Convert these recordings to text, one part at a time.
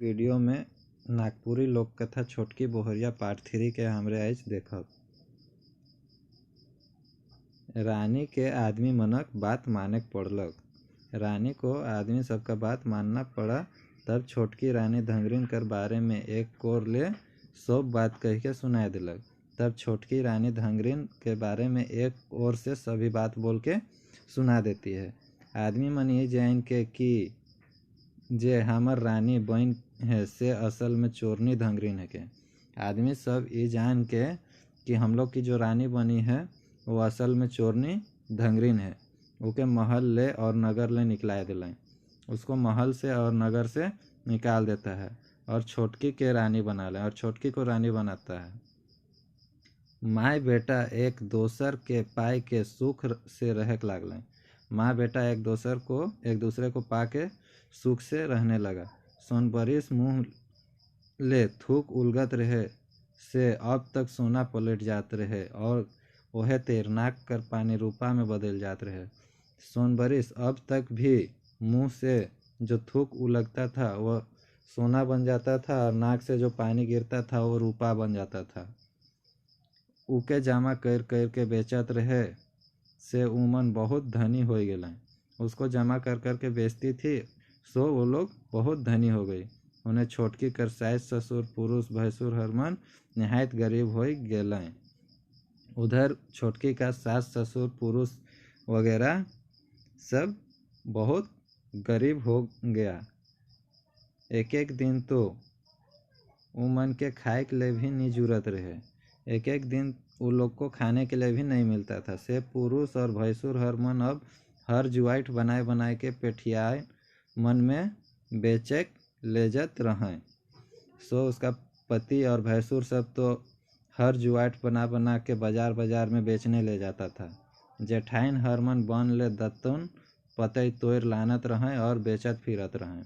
Video में नागपुरी लोक कथा छोटकी बोहरिया पार्ट 3 के हमरे आइज देखब। रानी के आदमी मनक बात माने पड़लक। रानी को आदमी सबका बात मानना पड़ा। तब छोटकी रानी धंगरीन कर बारे में एक कोर ले सब बात कह के सुनाए दिलक। तब छोटकी रानी धंगरीन के बारे में एक ओर से सभी बात बोल के सुना देती है। आदमी मन ये जान के कि जे हमर रानी बहन है से असल में चोरनी धंगरीन है के। आदमी सब ये जान के कि हम लोग की जो रानी बनी है वो असल में चोरनी धंगरीन है। ओके महल ले और नगर ले निकला दिलाएं। उसको महल से और नगर से निकाल देता है और छोटकी के रानी बना ले और छोटकी को रानी बनाता है। माँ बेटा एक दोसर के पाए के सुख से रहक लागलें। माँ बेटा एक दूसरे को पा के सुख से रहने लगा। सोनबरिस मुँह ले थूक उलगत रहे से अब तक सोना पलट जात रहे और वह तैरनाक कर पानी रूपा में बदल जात रहे। सोनबरिस अब तक भी मुँह से जो थूक उलगता था वह सोना बन जाता था और नाक से जो पानी गिरता था वो रूपा बन जाता था। उके जमा कर कर के बेचत रहे से उमन बहुत धनी हो गए। उसको जमा कर कर के बेचती थी सो वो लोग बहुत धनी हो गई। उन्हें छोटकी कर सास ससुर पुरुष भैंसुर हरमन नहायत गरीब हो गए। उधर छोटकी का सास ससुर पुरुष वगैरह सब बहुत गरीब हो गया। एक एक दिन तो उमन के खाए के लिए भी नहीं जरूरत रहे। एक एक दिन वो लोग को खाने के लिए भी नहीं मिलता था। से पुरुष और भैंसुर हरमन अब हर जुआइट बनाए बनाए के पेठियाए मन में बेचक ले जात रहें। सो उसका पति और भैंसुर सब तो हर जुआइट बना बना के बाजार बाजार में बेचने ले जाता था। जेठाइन हरमन बन ले दत्तुन पतई तोड़ लानत रहें और बेचत फिरत रहें।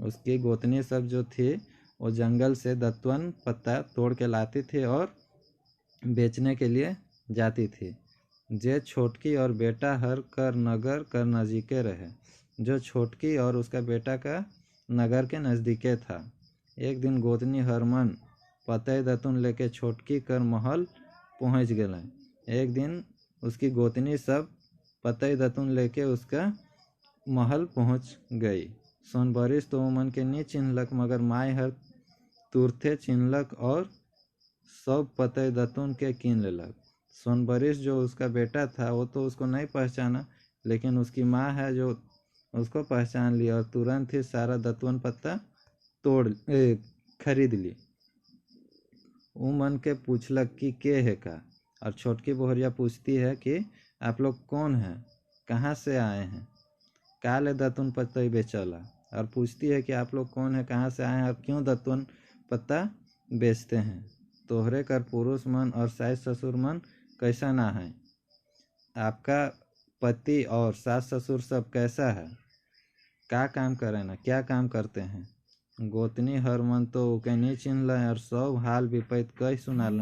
उसकी गोतनी सब जो थी वो जंगल से दत्तवन पत्ता तोड़ के लाती थी और बेचने के लिए जाती थी। जे छोटकी और बेटा हर कर नगर कर नज़दीके रहे। जो छोटकी और उसका बेटा का नगर के नज़दीके था। एक दिन गोतनी हरमन पतई दतुन लेके छोटकी कर महल पहुंच गए। एक दिन उसकी गोतनी सब पतई दतुन लेके उसका महल पहुंच गई। सोनबरिस तो उमन के नहीं चिन्हलक मगर माय हर तुरथे चिन्हलक और सब पतई दतुन के कीन लेलक। सोनबरिस जो उसका बेटा था वो तो उसको नहीं पहचाना, लेकिन उसकी माँ है जो उसको पहचान लिया और तुरंत ही सारा दतवन पत्ता खरीद ली। उमन के पूछलक कि के है का। और छोटकी बोहरिया पूछती है कि आप लोग कौन हैं, कहाँ से आए हैं, का ले दतुन पत्ता बेचला। और पूछती है कि आप लोग कौन है, कहाँ से आए हैं और क्यों दतुन पत्ता बेचते हैं। तोहरे कर पुरुष मन और सास ससुर मन कैसा ना है, आपका पति और सास ससुर सब कैसा है, का काम करे ना, क्या काम करते हैं। गोतनी हर मन तो उके नहीं चिन्हल और सब हाल विपैत कह सुनाल।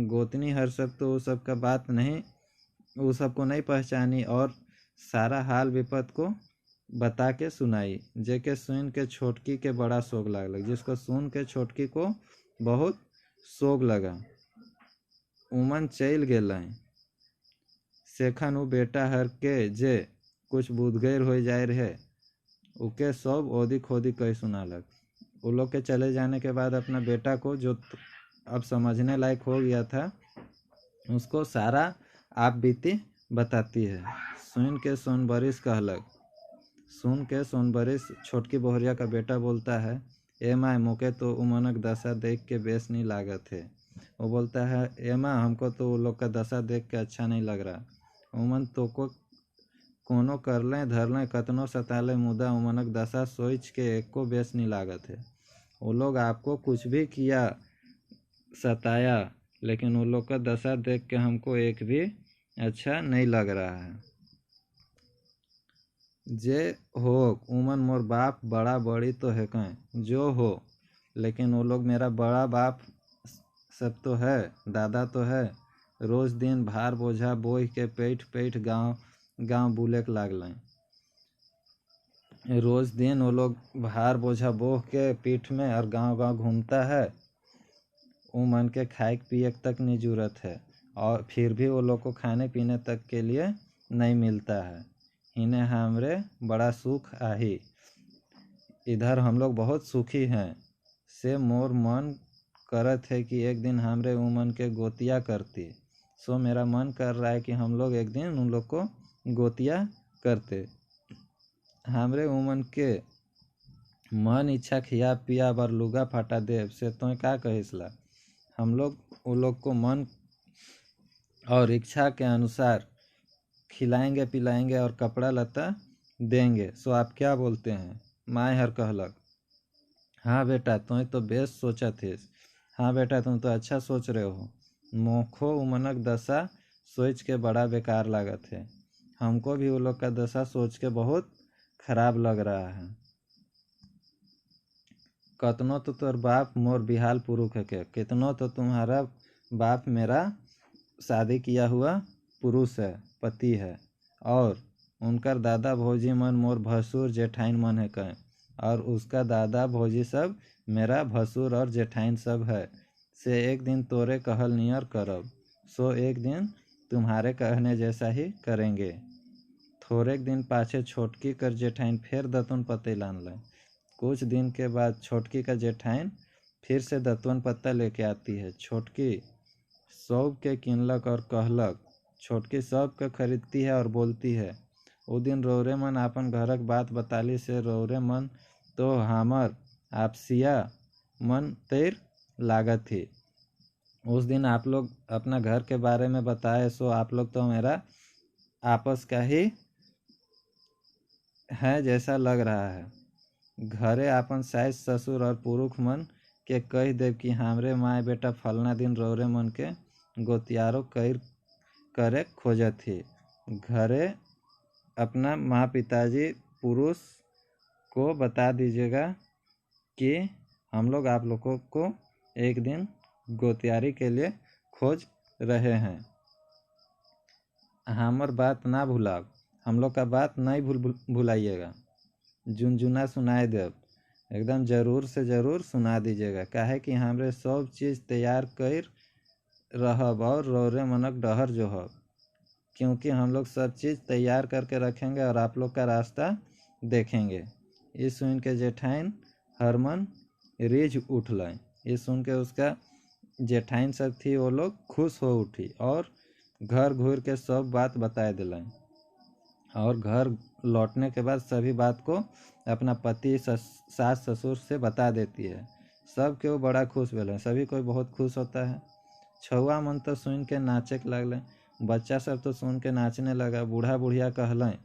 गोतनी हर सब तो वो सब का बात नहीं, वो सबको नहीं पहचानी और सारा हाल विपत को बता के सुनाई। जेके सुन के छोटकी के बड़ा शोक लगल, जिसको सुन के छोटकी को बहुत शोक लगा। उमन चल गए। सेखन उ बेटा हर के जे कुछ बुधगैर हो जाए रहे उके सब ओदी खोदी कह सुनालक। वो लोग के चले जाने के बाद अपना बेटा को जो अब समझने लायक हो गया था उसको सारा आप बीती बताती है। सुन के सोनबरिस कहलक। सुन के सोनबरिस छोटकी बोहरिया का बेटा बोलता है, ए माँ मोके तो उमनक दशा देख के बेस नहीं लागत है। वो बोलता है, ए माँ हमको तो वो लोग का दशा देख के अच्छा नहीं लग रहा। उमन तो को कोनो कर लें धर लें कतनो सताले मुदा उमनक दशा सोच के एक को बेस नहीं लागत है। वो लोग आपको कुछ भी किया सताया, लेकिन वो लोग का दशा देख के हमको एक भी अच्छा नहीं लग रहा है। जे हो उमन मोर बाप बड़ा बड़ी तो है कहें जो हो, लेकिन वो लोग मेरा बड़ा बाप सब तो है, दादा तो है। रोज दिन भार बोझा बोह के पेट पेट गांव गांव बुले के लागल। रोज दिन वो लोग भार बोझा बोह के पीठ में और गांव गांव घूमता है। वो मन के खाए पिए तक नहीं जरूरत है, और फिर भी वो लोग को खाने पीने तक के लिए नहीं मिलता है। इन्हें हमरे बड़ा सुख आही, इधर हम लोग बहुत सुखी हैं। से मोर मन करत है कि एक दिन हमरे उमन के गोतिया करती। सो मेरा मन कर रहा है कि हम लोग एक दिन उन लोग को गोतिया करते। हमरे उमन के मन इच्छा खिया पिया बर लुगा फाटा देव से तो का कहिसला। हम लोग उन लोग को मन और इच्छा के अनुसार खिलाएंगे पिलाएंगे और कपड़ा लत्ता देंगे। सो आप क्या बोलते हैं? माए हर कहलक, हाँ बेटा तुम तो बेस सोचा थे। हाँ बेटा तुम तो अच्छा सोच रहे हो। मोखो उमनक दशा सोच के बड़ा बेकार लागत है। हमको भी वो लोग का दशा सोच के बहुत खराब लग रहा है। कतनो तो तोर बाप मोर बिहाल पुरुष है के, कितनो तो तुम्हारा बाप मेरा शादी किया हुआ पुरुष है, पति है। और उनकर दादा भौजी मन मोर भसुर जेठाइन मन है कहें, और उसका दादा भौजी सब मेरा भसुर और जेठाइन सब है। से एक दिन तोरे कहल नियर करब, सो एक दिन तुम्हारे कहने जैसा ही करेंगे। थोड़े दिन पाछे छोटकी कर जेठाइन फिर दतुन पत्ते लान लें। कुछ दिन के बाद छोटकी का जेठाइन फिर से दतवन पत्ता लेके आती है। छोटकी सब के किनलक और कहलक। छोटकी सब के खरीदती है और बोलती है, वो दिन रौरे मन आपन घरक बात बताली से रौरे मन तो हमर आपसिया मन तैर लागत थी। उस दिन आप लोग अपना घर के बारे में बताए, सो आप लोग तो मेरा आपस का ही है जैसा लग रहा है। घरे आपन सास ससुर और पुरुष मन के कह देव कि हमरे माए बेटा फलना दिन रौरे मन के गोतियारो करे खोजत थी। घरे अपना माँ पिताजी पुरुष को बता दीजिएगा कि हम लोग आप लोगों को एक दिन गोतियारी के लिए खोज रहे हैं। हमर बात ना भूलाओ, हम लोग का बात नहीं भुलाइएगा। झुनझुना सुनाए देव, एकदम ज़रूर से ज़रूर सुना दीजिएगा। काहे कि हमरे सब चीज़ तैयार कर रहब और रौरे मनक डहर जोहब, क्योंकि हम लोग सब चीज़ तैयार करके रखेंगे और आप लोग का रास्ता देखेंगे। ये सुन के जेठाइन हरमन रीझ उठलें। ये सुन के उसका जेठाइन सब थी वो लोग खुश हो उठी और घर घूर के सब बात बता दिलें। और घर लौटने के बाद सभी बात को अपना पति सास ससुर से बता देती है। सब के वो बड़ा खुश भेल, सभी कोई बहुत खुश होता है। छुआ मन तो सुन के नाचे लगल, बच्चा सब तो सुन के नाचने लगा। बूढ़ा बुढ़िया कहलें,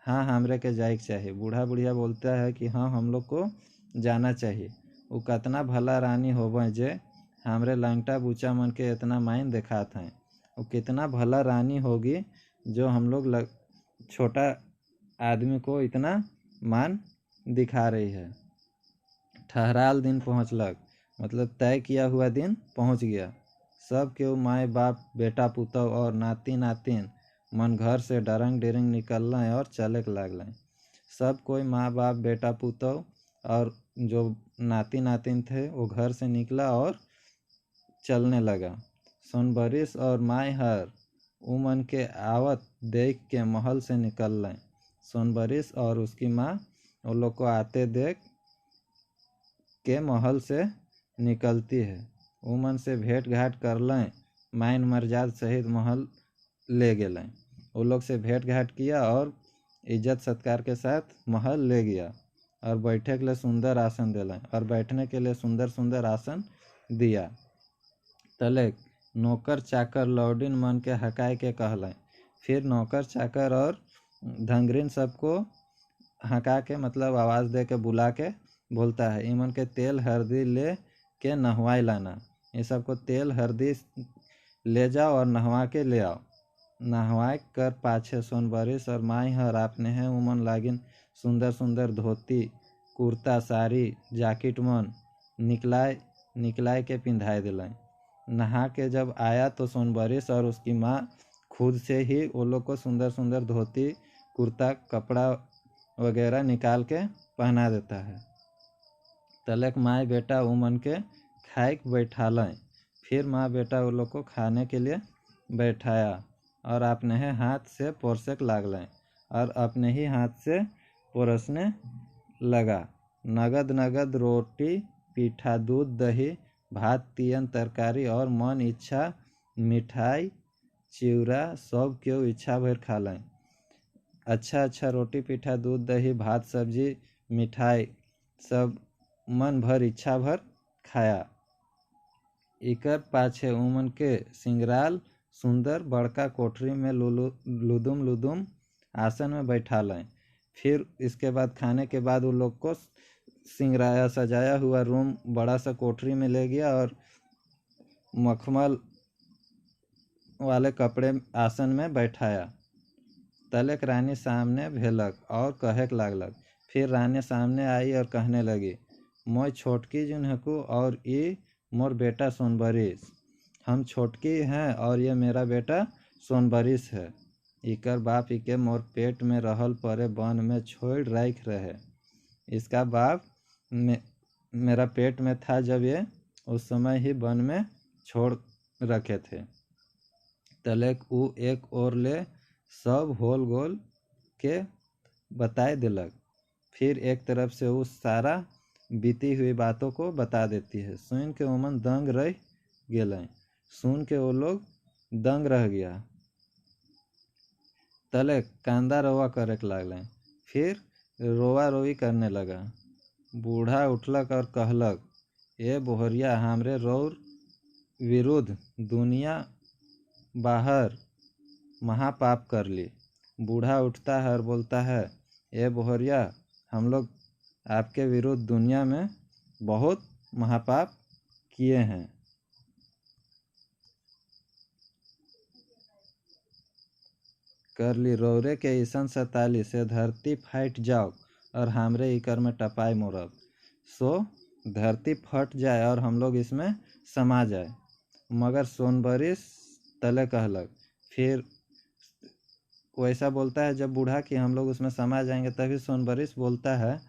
हाँ हमरे के जाए के चाहिए। बूढ़ा बुढ़िया बोलता है कि हाँ हम लोग को जाना चाहिए। वो कितना भला रानी होवे जे हमरे लंगटा बूचा मन के इतना मायन दिखात हैं। वो कितना भला रानी होगी जो हम लोग छोटा आदमी को इतना मान दिखा रही है। ठहराल दिन पहुँचलक, मतलब तय किया हुआ दिन पहुँच गया। सब के माए बाप बेटा पुतौ और नाती नातिन मन घर से डरंग डिरंग निकलने और चले लगलें। सब कोई माँ बाप बेटा पुतौ और जो नाती नातिन थे वो घर से निकला और चलने लगा। सोनबरिस और माए हर उमन के आवत देख के महल से निकल। सोनबरिस और उसकी माँ वो लोग को आते देख के महल से निकलती है। उमन से भेंट घाट कर लें, माइन मर्जाद सहित महल ले गए। वो लोग से भेंट घाट किया और इज्जत सत्कार के साथ महल ले गया और बैठे के लिए सुंदर आसन दिलें और बैठने के लिए सुंदर सुंदर आसन दिया। तले नौकर चाकर लौडिन मन के हकाय के कहलें। फिर नौकर चाकर और धंगरीन सबको हका के मतलब आवाज़ दे के बुला के बोलता है, इमन के तेल हल्दी ले के नहवाई लाना। ये सबको तेल हल्दी ले जाओ और नहवा के ले आओ। नहवाए कर पाछे सोनबरिस और माई हर आपने हैं उमन लागिन सुंदर सुंदर धोती कुर्ता साड़ी जैकेट मन निकलाए के पिंधाए दिलें। नहा के जब आया तो सोनबरिस और उसकी माँ खुद से ही वो लोग को सुंदर सुंदर धोती कुर्ता कपड़ा वगैरह निकाल के पहना देता है। तलक माँ बेटा उमन के खाए बैठालें। फिर माँ बेटा वो लोग को खाने के लिए बैठाया और अपने ही हाथ से पोरसे लागलें और अपने ही हाथ से पोरसने लगा। नगद नगद रोटी पीठा दूध दही भात तियन तरकारी और मन इच्छा मिठाई चिवड़ा सब क्यों इच्छा भर खा लें। अच्छा अच्छा रोटी पीठा दूध दही भात सब्जी मिठाई सब मन भर इच्छा भर खाया। इकर पाछे उमन के सिंगराल सुंदर बड़का कोठरी में लुदुम लुदुम आसन में बैठा लें। फिर इसके बाद खाने के बाद उन लोग को सिंगराया सजाया हुआ रूम बड़ा सा कोठरी में ले गया और मखमल वाले कपड़े आसन में बैठाया। तलक रानी सामने भेलक और कहेक लागलक। फिर रानी सामने आई और कहने लगी, मोय छोटकी जुनहकू और ये मोर बेटा सोनबरिस। हम छोटकी हैं और ये मेरा बेटा सोनबरिस है। इकर बाप इके मोर पेट में रहल परे वन में छोड़ राख रहे। इसका बाप मेरा पेट में था जब ये उस समय ही वन में छोड़ रखे थे। तलक ऊ एक और ले सब होल गोल के बताए दिलक। फिर एक तरफ से उस सारा बीती हुई बातों को बता देती है। सुन के उमन दंग रह गेलें। सुन के वो लोग दंग रह गया। तलक कांदा रोवा करे लागलें। फिर रोवा रोवी करने लगा। बूढ़ा उठलक और कहलक, ए बोहरिया हमरे रौर विरुद्ध दुनिया बाहर महापाप कर ली। बूढ़ा उठता है और बोलता है, ए बोहरिया हम लोग आपके विरुद्ध दुनिया में बहुत महापाप किए हैं। कर ली रौरे के ईसन 47 से धरती फट जाओ और हमरे इकर में टपाई मोरब। सो धरती फट जाए और हम लोग इसमें समा जाए। मगर सोनबरिस तले कहलक। फिर वैसा बोलता है जब बूढ़ा कि हम लोग उसमें समा जाएंगे, तभी सोनबरिस बोलता है,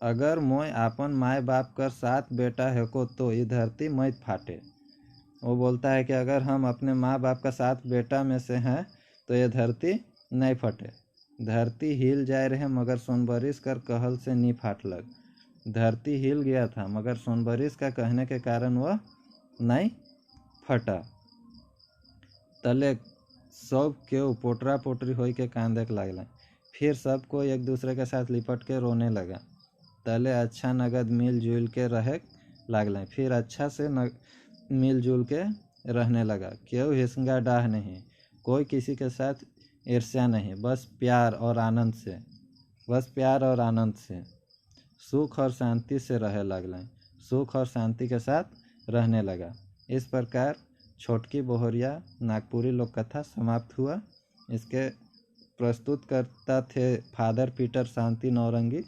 अगर मोय आपन माय बाप कर 7 बेटा है को तो ये धरती मत फाटे। वो बोलता है कि अगर हम अपने माँ बाप का 7 बेटा में से हैं तो ये धरती नहीं फटे। धरती हिल जाए रहे मगर सोनबरिस कर कहल से नहीं फाटलक। धरती हिल गया था मगर सोनबरिस का कहने के कारण वह नहीं फटा। तले सब क्यों पोटरा पोटरी हो के कांदे लागल। फिर सबको एक दूसरे के साथ लिपट के रोने लगा। तले अच्छा नगद मिलजुल के रहे लागल। फिर अच्छा से मिलजुल के रहने लगा। क्यों हिस्सा डाह नहीं, कोई किसी के साथ ईर्ष्या नहीं, बस प्यार और आनंद से सुख और शांति से रहे लगल। सुख और शांति के साथ रहने लगा। इस प्रकार छोटकी बोहरिया नागपुरी लोक कथा समाप्त हुआ। इसके प्रस्तुत करता थे फादर पीटर शांति नौरंगी।